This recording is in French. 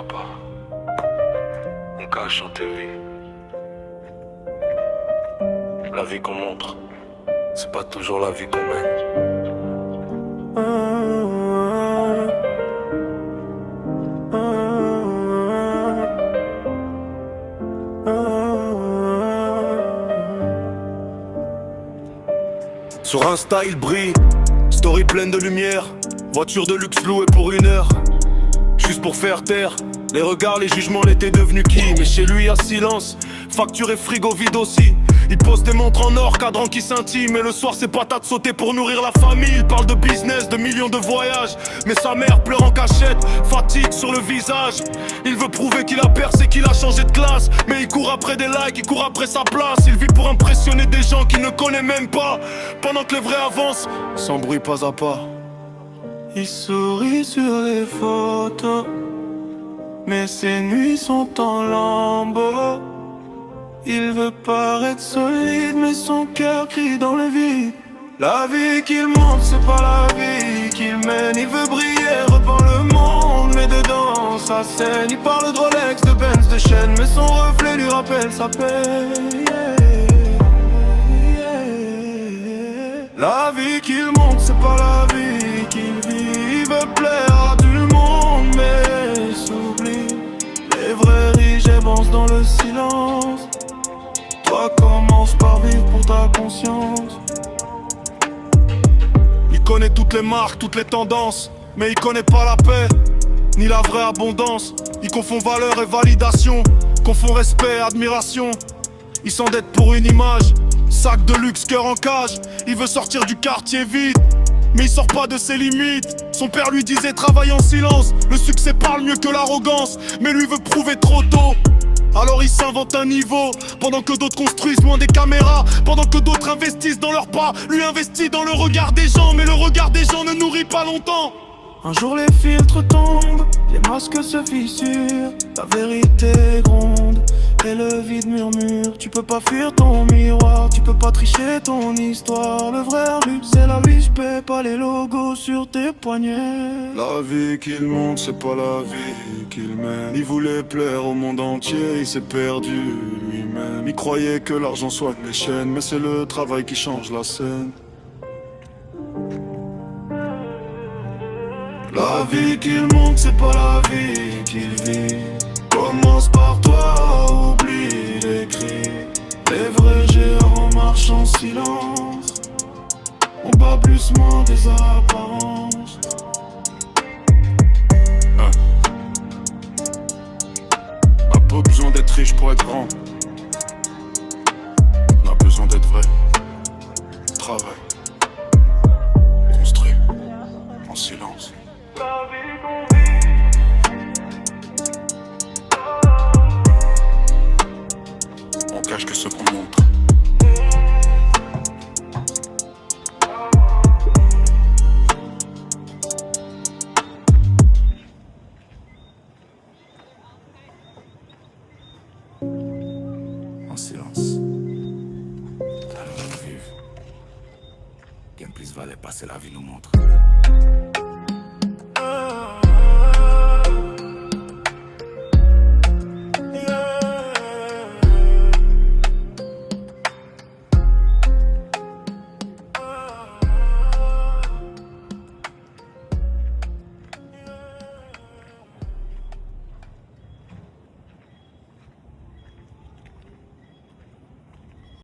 pas. On cache en TV. La vie qu'on montre, c'est pas toujours la vie qu'on mène. Sur Insta il brille, story pleine de lumière, voiture de luxe louée pour 1 heure, juste pour faire taire les regards, les jugements, l'été devenu qui. Mais chez lui y'a silence, facture et frigo vide aussi. Il pose des montres en or, cadran qui scintille. Mais le soir c'est patate sautée pour nourrir la famille. Il parle de business, de millions de voyages. Mais sa mère pleure en cachette, fatigue sur le visage. Il veut prouver qu'il a percé, qu'il a changé de classe. Mais il court après des likes, il court après sa place. Il vit pour impressionner des gens qu'il ne connaît même pas. Pendant que les vrais avancent, sans bruit pas à pas. Il sourit sur les photos, mais ses nuits sont en lambeaux. Il veut paraître solide, mais son cœur crie dans le vide. La vie qu'il monte, c'est pas la vie qu'il mène. Il veut briller, repeint le monde, mais dedans sa scène. Il parle de Rolex, de Benz, de chaîne, mais son reflet lui rappelle sa peine. La vie qu'il monte, c'est pas la vie qu'il vit. Il veut plaire à tout le monde, mais s'oublie. Les vrais riches avancent dans le silence. Toi commence par vivre pour ta conscience. Il connaît toutes les marques, toutes les tendances, mais il connaît pas la paix, ni la vraie abondance. Il confond valeur et validation, confond respect et admiration. Il s'endette pour une image, sac de luxe, cœur en cage. Il veut sortir du quartier vide, mais il sort pas de ses limites. Son père lui disait travaille en silence. Le succès parle mieux que l'arrogance, mais lui veut prouver trop tôt. Alors il s'invente un niveau, pendant que d'autres construisent loin des caméras. Pendant que d'autres investissent dans leurs pas, lui investit dans le regard des gens. Mais le regard des gens ne nourrit pas longtemps. Un jour les filtres tombent, les masques se fissurent. La vérité gronde et le vide murmure. Tu peux pas fuir ton miroir, tu peux pas tricher ton histoire. Le vrai luxe c'est la vie, j'paie pas les logos sur tes poignets. La vie qu'il monte, c'est pas la vie qu'il mène. Il voulait plaire au monde entier, il s'est perdu lui-même. Il croyait que l'argent soit des chaînes, mais c'est le travail qui change la scène. La vie qu'il monte, c'est pas la vie qu'il vit. Commence par toi, oublie les cris. Les vrais géants marchent en silence. On bat plus moins des apparences. On a pas besoin d'être riche pour être grand. On a besoin d'être vrai. Travail. Construit. En silence. On cache que ce qu'on montre. En silence. Allons vivre. Bien plus valait passer la vie nous montre.